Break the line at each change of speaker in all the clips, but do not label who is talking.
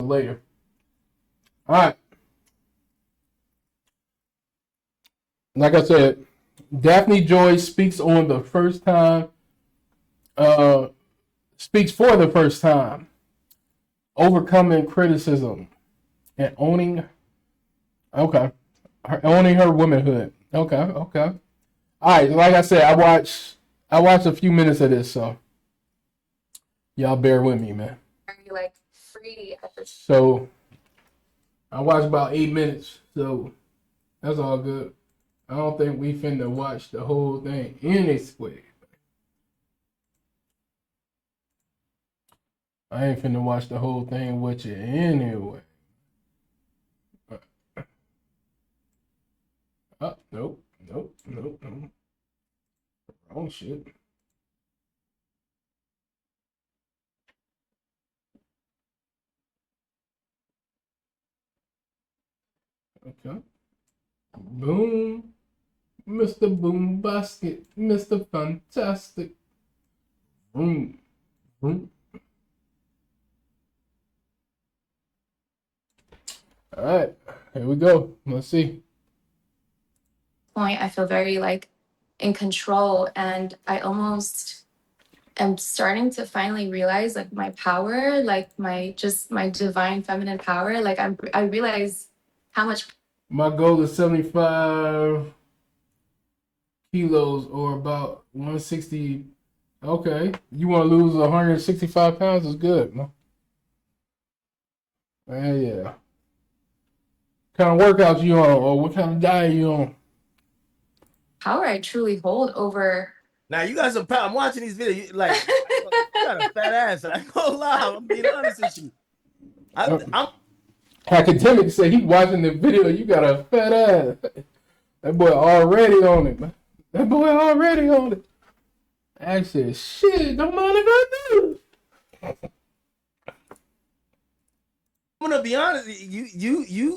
later. All right. Like I said, Daphne Joy speaks on the first time. Speaks for the first time, overcoming criticism and owning. Okay, owning her womanhood. Okay. All right. Like I said, I watched a few minutes of this, so y'all bear with me, man.
Like free at the
So I watched about 8 minutes, so that's all good. I don't think we finna watch the whole thing anyway. I ain't finna watch the whole thing with you anyway. Oh, nope. Wrong shit. Okay. Boom. Mr. Boom Basket. Mr. Fantastic. Boom. Boom. All right. Here we go. Let's see.
point, I feel very like in control, and I almost am starting to finally realize like my power, like my divine feminine power. Like I realize how much
My goal is 75 kilos or about 160. Okay. You want to lose 165 pounds is good, man. Yeah. What kind of workouts you on, or what kind of diet you on?
power I truly hold over.
Now you got some power. I'm watching these videos. Like you got a fat ass. I ain't gonna lie. I'm being honest with you. I'm
Akademiks said he watching the video. You got a fat ass. That boy already on it, man. That boy already on it. I said, shit, don't mind if I do.
I'm gonna be honest. You.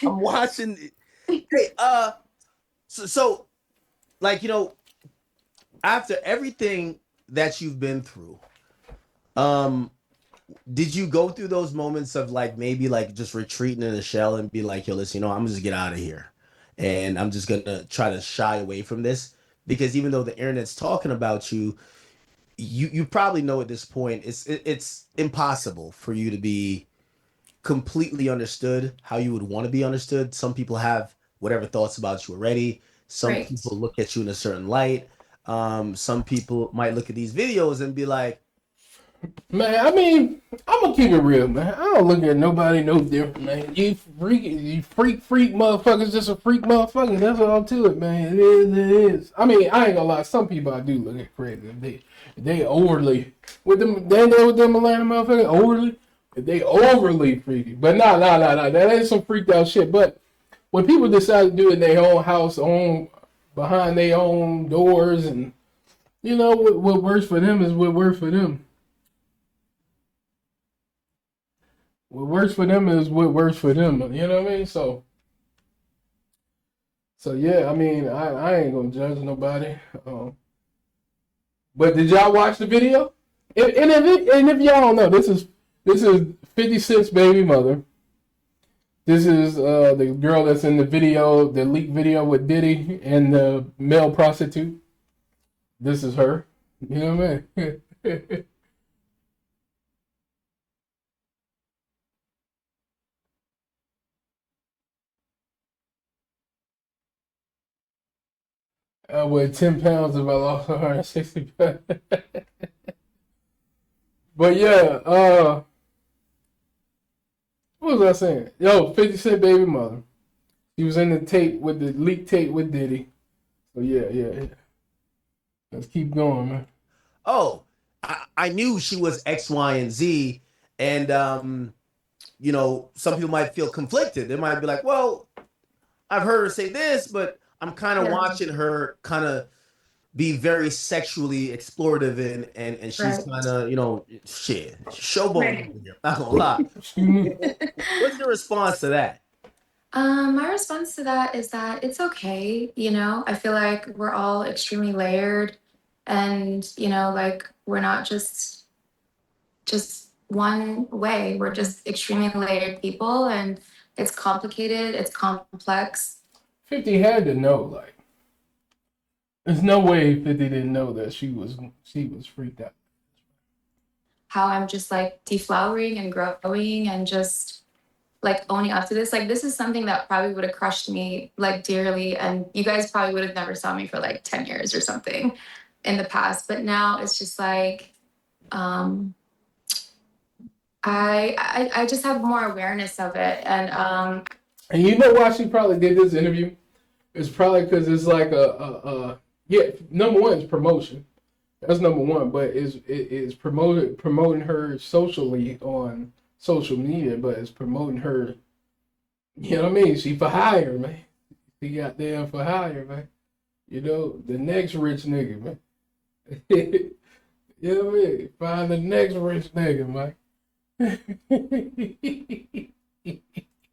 I'm watching. Hey, so, like, you know, after everything that you've been through, did you go through those moments of like maybe like just retreating in a shell and be like, yo, listen, I'm just get out of here, and I'm just gonna try to shy away from this? Because even though the internet's talking about you, you probably know at this point it's impossible for you to be completely understood how you would want to be understood. Some people have whatever thoughts about you already. Some
Right.
people look at you in a certain light. Some people might look at these videos and be like,
Man, I mean, I'm gonna keep it real, man. I don't look at nobody no different, man. You freak motherfuckers, just a freak motherfucker. That's all to it, man. It is. I mean, I ain't gonna lie. Some people I do look at crazy. They overly with them. They know with them Atlanta motherfuckers overly. They overly freaky, but nah. That ain't some freaked out shit. But when people decide to do it in their own house, behind their own doors, and what works for them is what works for them. What works for them is what works for them. You know what I mean? So yeah. I mean, I ain't gonna judge nobody. But did y'all watch the video? And if y'all don't know, this is 50 Cent's baby mother. This is the girl that's in the video, the leaked video with Diddy and the male prostitute. This is her. You know what I mean? I weigh 10 pounds if I lost 160 pounds. But yeah, what was I saying? Yo, 50 Cent baby mother. He was in the tape with the leaked tape with Diddy. So yeah. Let's keep going, man.
oh, I knew she was X, Y, and Z. And, some people might feel conflicted. They might be like, well, I've heard her say this, but I'm kind of watching her kind of be very sexually explorative and she's kind of, shit, showboating. Right. Not gonna lie. What's your response to that?
My response to that is that it's okay. I feel like we're all extremely layered, and like we're not just one way. We're just extremely layered people, and it's complicated, it's complex.
50 had to know, like, there's no way 50 didn't know that she was freaked out.
How I'm just like deflowering and growing and just like owning up to this. Like, this is something that probably would have crushed me like dearly, and you guys probably would have never saw me for like 10 years or something in the past. But now it's just like I just have more awareness of it. And
you know why she probably did this interview? It's probably because it's like yeah, number one is promotion. That's number one, but it's promoting her socially on social media, but it's promoting her. You know what I mean? She for hire, man. She got there for hire, man. You know, the next rich nigga, man. You know what I mean? Find the next rich nigga, man.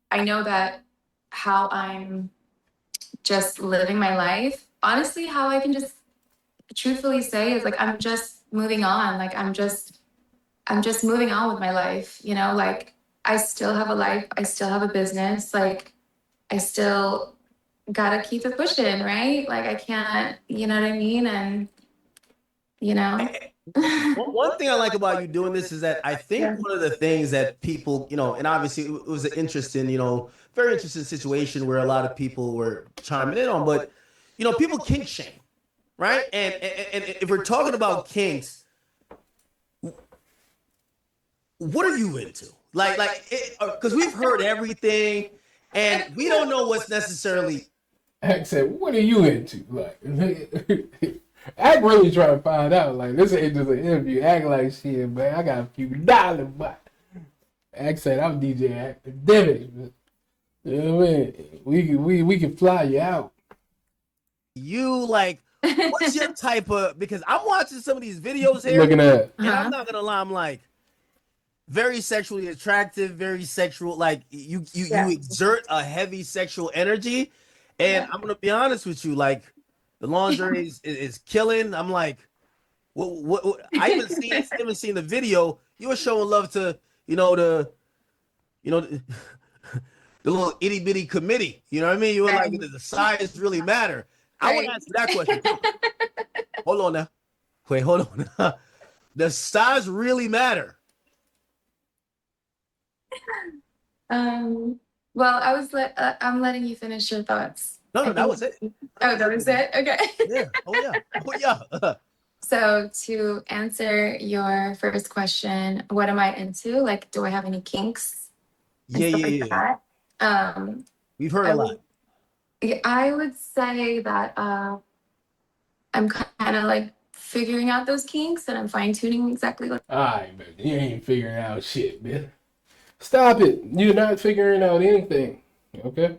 I know that how I'm just living my life, honestly, how I can just truthfully say is like I'm just moving on. Like I'm just moving on with my life, you know, like I still have a life, I still have a business, like I still gotta keep it pushing, right? Like I can't, you know what I mean? And you know.
One thing I like about you doing this is that I think
Yeah.
one of the things that people, you know, and obviously it was an interesting, you know, very interesting situation where a lot of people were chiming in on, but you know, people kink shame, right? And if we're talking about kinks, what are you into? Like, because we've heard everything, and we don't know what's necessarily.
Act said, "What are you into?" Like, Act really trying to find out. Like, this ain't just an interview. Act like shit, man. I got a few dollars, but Act said, "I'm DJ Akademiks." You know what I mean? We can fly you out.
You like, what's your type of? Because I'm watching some of these videos here,
Looking at,
and I'm not gonna lie, I'm like very sexually attractive, very sexual. Like you exert a heavy sexual energy, and I'm gonna be honest with you, like the lingerie is killing. I'm like, what I even seen the video. You were showing love to you know the, the little itty bitty committee. You know what I mean? You were like, does the size really matter? I want to ask you that question. Hold on now. Wait, hold on. Does size really matter?
Well, I'm letting you finish your thoughts.
No, that was it.
Oh, that was it? Okay.
Yeah. Oh yeah. Oh yeah.
So to answer your first question, what am I into? Like, do I have any kinks and
Yeah,
stuff
yeah,
like
yeah.
that?
We've heard
I
a lot.
I would say that I'm kind of like figuring out those kinks and I'm fine tuning exactly what.
all right, man. You ain't figuring out shit, man. Stop it. You're not figuring out anything. Okay?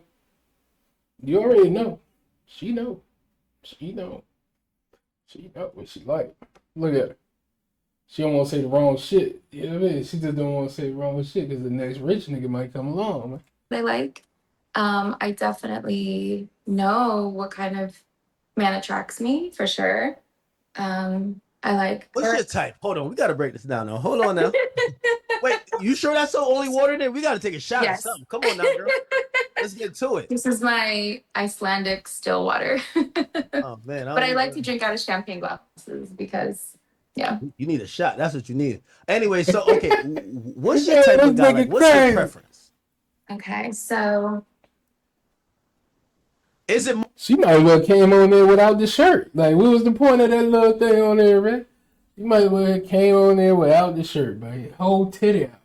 You already know. She know. She know. She know what she like. Look at her. She don't want to say the wrong shit. You know what I mean? She just don't want to say the wrong shit because the next rich nigga might come along, man.
I like. I definitely know what kind of man attracts me for sure. I like.
What's your type? Hold on. We got to break this down now. Hold on now. Wait, you sure that's the only water there? We got to take a shot
Yes.
or something. Come on now, girl. Let's get to it.
This is my Icelandic still water.
Oh, man.
But I like to drink out of champagne glasses because, yeah.
You need a shot. That's what you need. Anyway, so, okay. What's your type of guy? Like, what's your preference?
Okay, so.
Is it
She might as well came on there without the shirt. Like, what was the point of that little thing on there, man? You might as well came on there without the shirt, man. Whole titty out.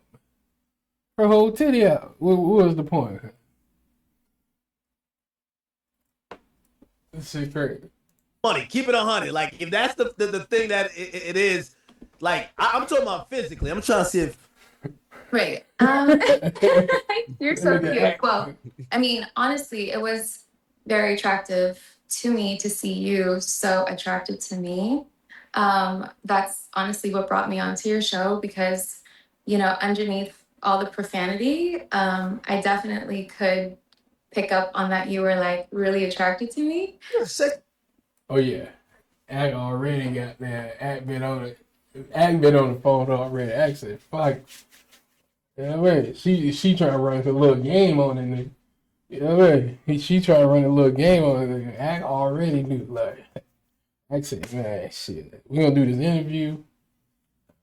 Her whole titty out. What was the point? This shit crazy.
money? Keep it 100. Like, if that's the thing that it is, like, I'm talking about physically. I'm trying to see if.
Right. You're so cute. Well, I mean, honestly, it was very attractive to me to see you so attracted to me. That's honestly what brought me onto your show because, you know, underneath all the profanity, I definitely could pick up on that you were like really attracted to me.
You're sick.
Oh yeah, Act already got that. Act been on it. Act been on the phone already. Act said, fuck. You know what I mean? She trying to run a little game on it, nigga. You know what I mean? She trying to run a little game on it, nigga. Act already knew. Like, Act said, man, shit. We gonna do this interview.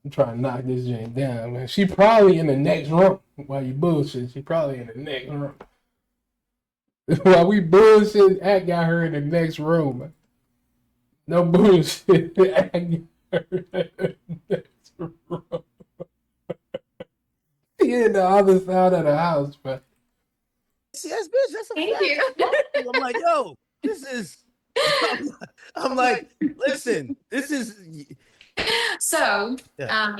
I'm trying to knock this joint down, man. She probably in the next room while you bullshit. She probably in the next room. While we bullshit, Act got her in the next room, man. No bullshit. Act got her in the next room. She in the other side of the house, man.
Yes, bitch, that's a
Thank
fact.
you.
I'm like, yo, this is. I'm like, listen, this is.
So,
Yeah.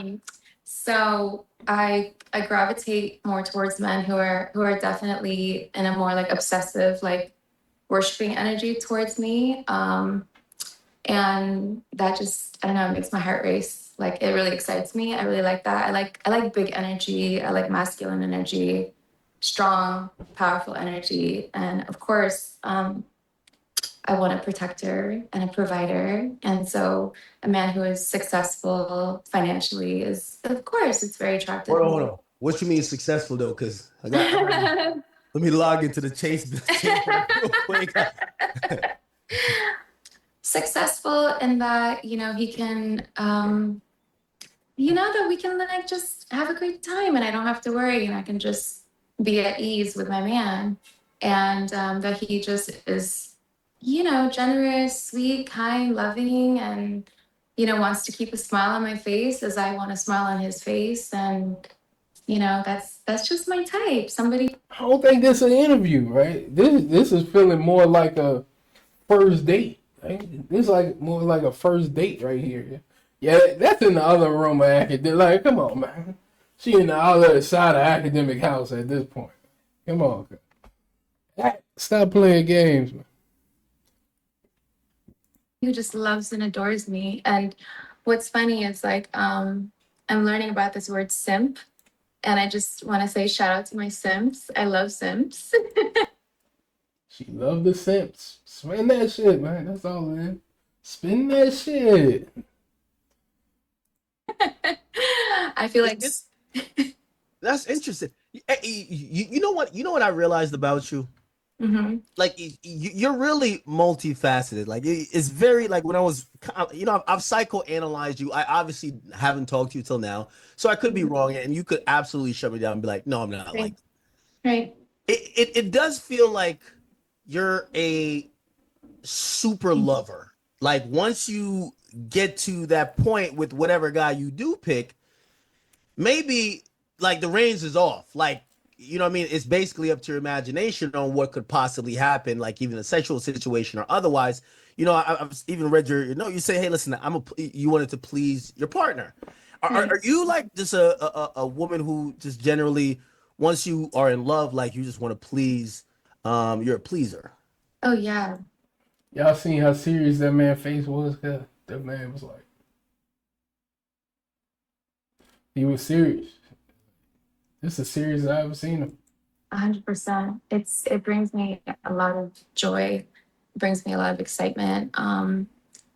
so I gravitate more towards men who are definitely in a more like obsessive, like worshiping energy towards me. And that just, I don't know, it makes my heart race. Like it really excites me. I really like that. I like big energy. I like masculine energy, strong, powerful energy. And of course, I want a protector and a provider. And so a man who is successful financially is, of course, it's very attractive.
Hold on. What you mean successful though? Because I got. Let me log into the Chase real quick.
Successful in that, you know, he can, you know, that we can like just have a great time and I don't have to worry and I can just be at ease with my man. And that he just is, you know, generous, sweet, kind, loving, and, you know, wants to keep a smile on my face as I want to smile on his face. And, you know, that's just my type. Somebody.
I don't think this is an interview, right? This is feeling more like a first date. Right? This is like more like a first date right here. Yeah, that's in the other room of academic. Like, come on, man. She in the other side of academic house at this point. Come on, stop playing games, man.
Who just loves and adores me. And what's funny is like I'm learning about this word simp. And I just want to say shout out to my simps. I love simps.
She love the simps. Spend that shit, man. That's all it is. Spend that shit.
I feel like
That's interesting. You know what? You know what I realized about you?
mm-hmm.
Like you're really multifaceted. Like it's very like when I was, you know, I've psychoanalyzed you. I obviously haven't talked to you till now, so I could be wrong, and you could absolutely shut me down and be like, "No, I'm not."
Right.
Like
Right.
it does feel like you're a super lover. Like once you get to that point with whatever guy you do pick, maybe like the reins is off. Like, you know what I mean? It's basically up to your imagination on what could possibly happen, like even a sexual situation or otherwise. You know, I've even read your note. You say, hey, listen, you wanted to please your partner. Are you like just a woman who just generally, once you are in love, like you just want to please, you're a pleaser?
Oh yeah.
Y'all seen how serious that man's face was? Yeah, that man was like, he was serious. This is serious as I ever seen him.
100%. It brings me a lot of joy. It brings me a lot of excitement.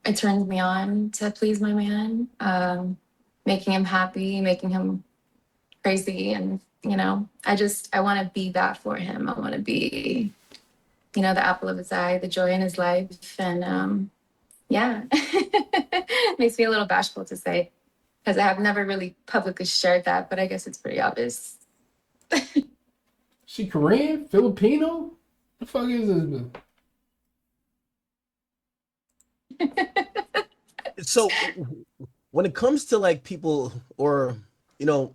It turns me on to please my man, making him happy, making him crazy, and you know, I want to be that for him. I want to be, you know, the apple of his eye, the joy in his life, and yeah, it makes me a little bashful to say because I have never really publicly shared that, but I guess it's pretty obvious.
She Korean? Filipino? The fuck is this?
So when it comes to like people or, you know,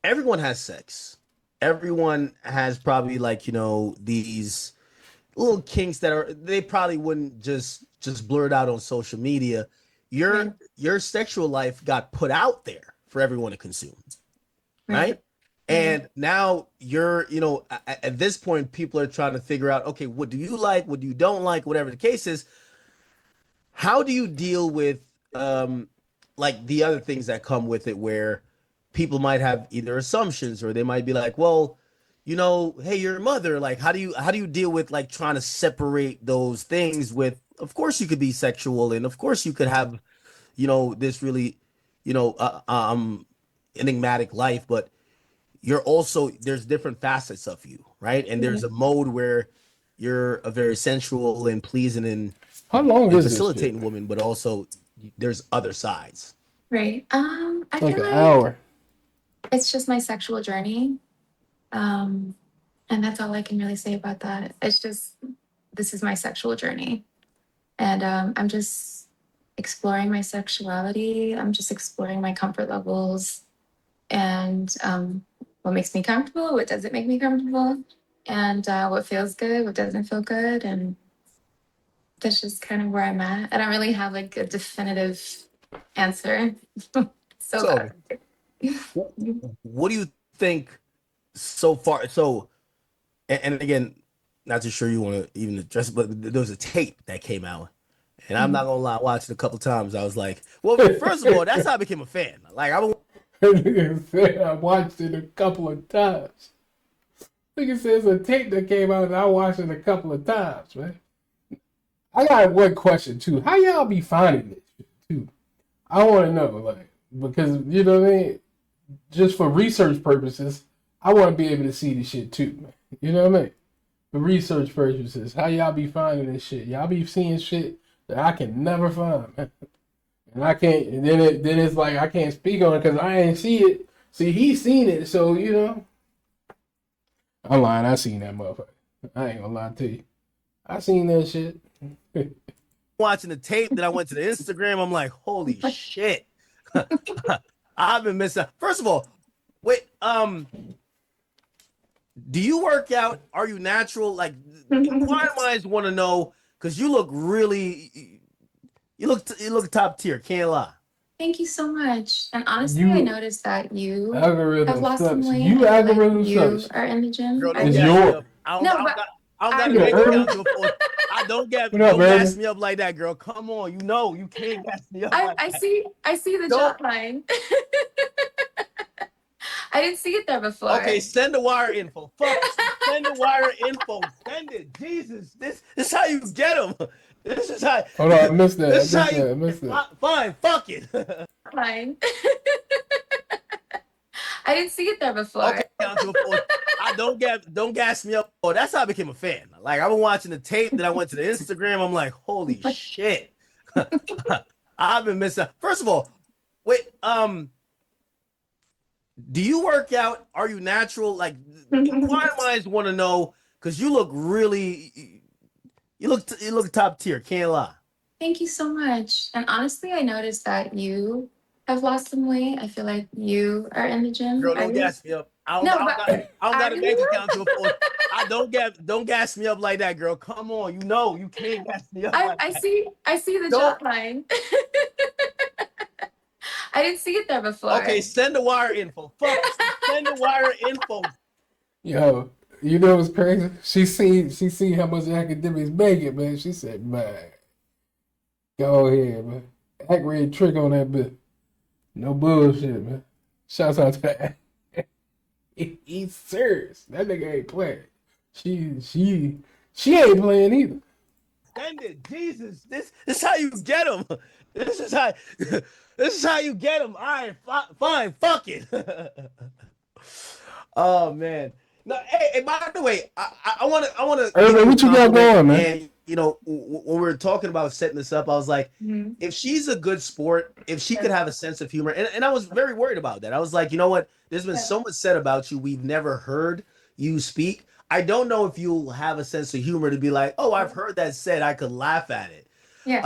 everyone has sex. Everyone has probably like, you know, these little kinks that are they probably wouldn't just blurt out on social media.
Right.
Your sexual life got put out there for everyone to consume, right? And now you're, you know, at this point, people are trying to figure out, okay, what do you like, what do you don't like, whatever the case is. How do you deal with like the other things that come with it where people might have either assumptions or they might be like, well, you know, hey, your mother, like how do you deal with like trying to separate those things with of course you could be sexual and of course you could have, this really, enigmatic life, but you're also there's different facets of you, right? And there's a mode where you're a very sensual and pleasing
How long
and
is this shit?
facilitating woman, but also there's other sides.
Right. I
Like
feel
an
like
hour.
it's just my sexual journey. And that's all I can really say about that. It's just, this is my sexual journey. And I'm just exploring my sexuality. I'm just exploring my comfort levels and what makes me comfortable, what doesn't make me comfortable, and what feels good, what doesn't feel good. And that's just kind of where I'm at. I don't really have like a definitive answer. So
So,
bad.
what do you think so far? So, and again, not too sure you want to even address it, but there was a tape that came out. And I'm not gonna lie, I watched it a couple times. I was like, well, first of all, that's how I became a fan. Like
I watched it a couple of times. I think it says a tape that came out and I watched it a couple of times, man. I got one question too. How y'all be finding this shit too? I want to know, like, because you know what I mean. Just for research purposes, I want to be able to see the shit too, man. You know what I mean? For research purposes, how y'all be finding this shit? Y'all be seeing shit that I can never find, man. And I can't. And then it's like I can't speak on it because I ain't see it. See, he's seen it, so you know. I'm lying. I seen that motherfucker. I ain't gonna lie to you. I seen that shit.
watching the tape, then I went to the Instagram. I'm like, holy shit. I've been missing. First of all, wait, do you work out? Are you natural? Like, inquiring minds want to know because you look really, you look top tier. Can't lie.
Thank you so much. And honestly, I
You
noticed that you have
algorithm
lost some
sucks.
weight.
You
I feel like
algorithm
you
sucks.
are in the gym.
Girl,
I
don't
It's
feel
gas
like
me
your.
up. I don't
no,
got,
but
I don't got a
I'm
You got
bank
Urban.
account to afford. I
What up,
don't gas
Urban?
me up like that, girl. Come on, you can't gas me up like
I
that.
see the
Don't.
jot line. I didn't see it there before.
Okay, send the wire info. Fuck it. Send the wire info. Send it. Jesus, this is how you get them. This is how.
Hold on, I missed that. I
This is how
missed
you.
that. I missed that.
Fine. Fuck it.
Line. I didn't see it there before.
Okay, down to a four. Don't gas me up. Oh, that's how I became a fan. Like I've been watching the tape, then I went to the Instagram. I'm like, holy shit. I've been missing. First of all, wait, do you work out? Are you natural? Like inquiring minds want to know because you look really, you look top tier. Can't lie.
Thank you so much. And honestly, I noticed that you have lost some weight. I feel like you are in the gym.
Girl, don't gas me up.
No, but
I don't got
are
a bank
you?
account to afford. I don't gas me up like that, girl. Come on, you can't gas me up like that.
I see the
Don't.
jot line. I didn't see it there before.
Okay, send the wire info. Fuck it. Send the wire info.
Yo, you know what's crazy? She seen how much academics make it, man. She said, man, go ahead, man. Act ready trick on that bit. No bullshit, man. Shouts out to that. He's serious. That nigga ain't playing. She ain't playing either.
Send it. Jesus, this is how you get them. This is how this is how you get them. All right, fine. Fuck it. Oh man. No, hey, by the way, I want to give
Urban,
you a
what you got
compliment.
going, man?
And when we were talking about setting this up, I was like,
Mhm.
if she's a good sport, if she could have a sense of humor, and I was very worried about that. I was like, you know what? There's been so much said about you. We've never heard you speak. I don't know if you'll have a sense of humor to be like, oh, I've heard that said. I could laugh at it.
Yeah.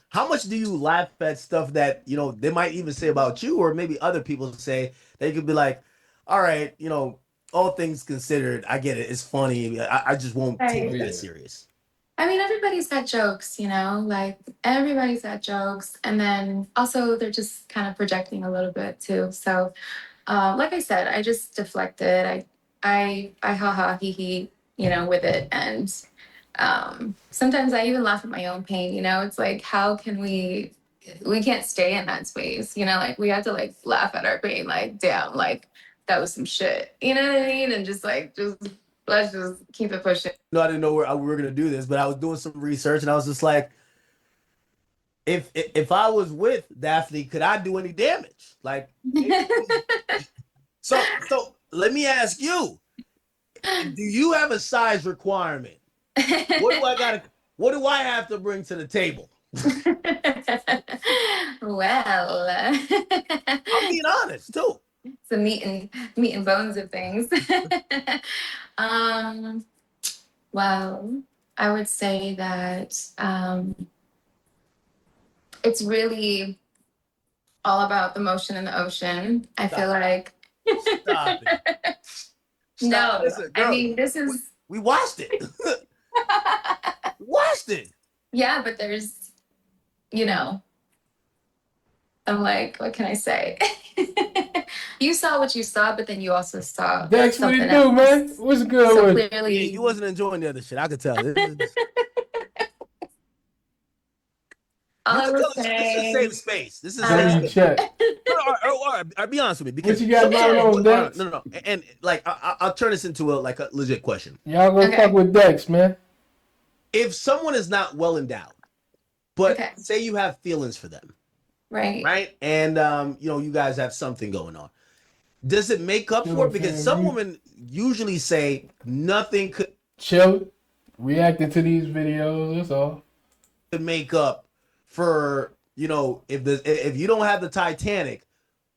How much do you laugh at stuff that they might even say about you, or maybe other people say they could be like, all right, all things considered, I get it. It's funny. I just won't take
Right.
it
Yeah.
that serious.
I mean, everybody's got jokes, like everybody's got jokes. And then also they're just kind of projecting a little bit too. So, like I said, I just deflected. I ha ha he he, with it. And sometimes I even laugh at my own pain. It's like, how can we can't stay in that space, like we have to like laugh at our pain, like, damn, like that was some shit. You know what I mean? And just let's just keep it pushing.
No, I didn't know where we were gonna do this, but I was doing some research and I was just like, if I was with Daphne, could I do any damage? Like, so let me ask you: do you have a size requirement? What do I have to bring to the table?
Well,
I'm being honest too.
it's the meat and bones of things. um, well, I would say that it's really all about the motion in the ocean. I feel like
Stop it.
no,
Listen,
I
girl,
mean this is
we watched it. We watched it.
yeah, but there's you know, I'm like, what can I say? You saw what you saw, but then you also saw
Dex, what
something
it do,
else.
man? What's good
So
with it?
Yeah,
clearly,
you wasn't enjoying the other shit. I could tell.
all
You
I
can
will
tell this is a
say,
safe space. This is a
Let
safe
me
space.
check.
No, I'll be honest with me
What
because
you got going on, Dex?
no. And like I'll turn this into a legit question.
Y'all gonna
Okay.
fuck with Dex, man.
If someone is not well endowed, but
Okay.
say you have feelings for them,
right?
right? And you guys have something going on. Does it make up for
Chilling,
it? Because
fam.
some
You
women usually say nothing could
chilling, reacting to these videos. That's all.
make up for if you don't have the Titanic,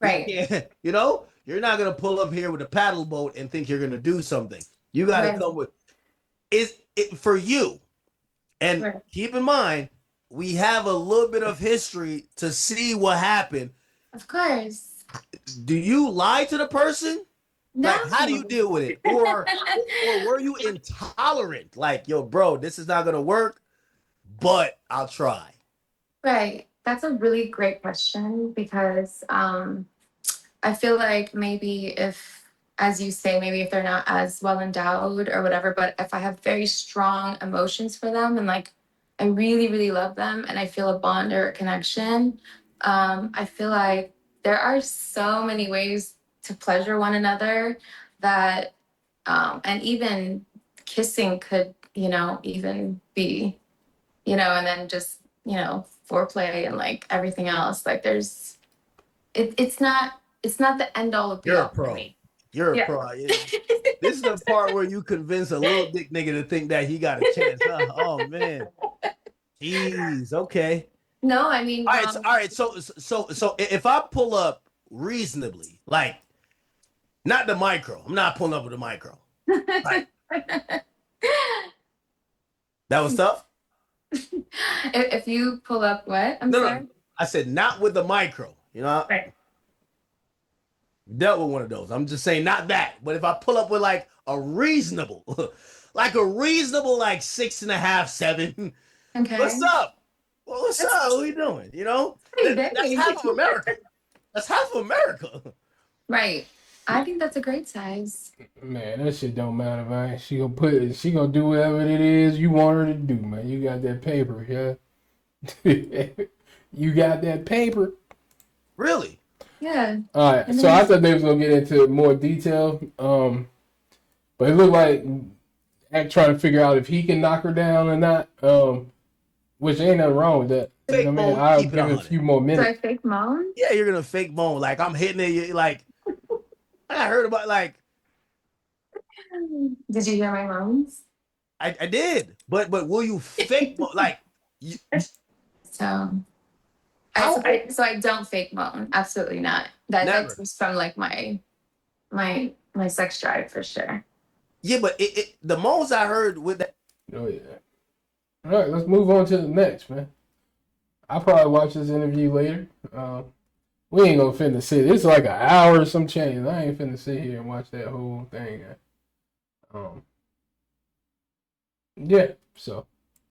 we
Right.
can't, you're not gonna pull up here with a paddle boat and think you're gonna do something. You gotta
Right.
come with is it for you. And
Right.
keep in mind, we have a little bit of history to see what happened.
Of course.
Do you lie to the person?
No.
Like, how do you deal with it? Or were you intolerant? Like, yo, bro, this is not gonna work, but I'll try.
Right. That's a really great question because I feel like maybe if, as you say, maybe if they're not as well endowed or whatever, but if I have very strong emotions for them and like I really, really love them and I feel a bond or a connection, I feel like there are so many ways to pleasure one another that, and even kissing could, even be, and then just, foreplay and like everything else. Like it's not the end all be
You're a
all for
pro.
me.
You're a
Yeah.
pro. This is the part where you convince a little dick nigga to think that he got a chance. Huh? Oh man. Jeez. Okay.
No, I mean,
All right. So if I pull up reasonably, like not the micro, I'm not pulling up with the micro. Like that was tough.
if you pull up what? I'm
No,
sorry.
no. I said not with the micro.
Right.
Dealt with one of those. I'm just saying not that. But if I pull up with like a reasonable, like a reasonable, like 6.5, 7.
Okay.
What's up? Well, what's up? What are you doing?
Pretty
That's
big.
half of America. That's half of America.
Right. I think that's a great size.
Man, that shit don't matter, man. She gonna do whatever it is you want her to do, man. You got that paper, yeah. You got that paper.
Really?
Yeah.
All right. So I thought they was gonna get into more detail. But it looked like act trying to figure out if he can knock her down or not. Which ain't nothing wrong with that. You know
Fake
what I mean,
moan.
I'll
Keep it
give it a
100.
few more
So
minutes.
I fake moan?
Yeah, you're gonna fake moan. Like I'm hitting it. Like I heard about. Like
Did you hear my moans?
I did. But will you fake moan? Like
So
how?
I don't fake moan. Absolutely not. That
Never.
comes from like my sex drive for sure.
Yeah, but the moans I heard with that.
Oh yeah. All right, let's move on to the next, man. I'll probably watch this interview later. We ain't gonna finna sit. It's like an hour or some change. I ain't finna sit here and watch that whole thing. Yeah. So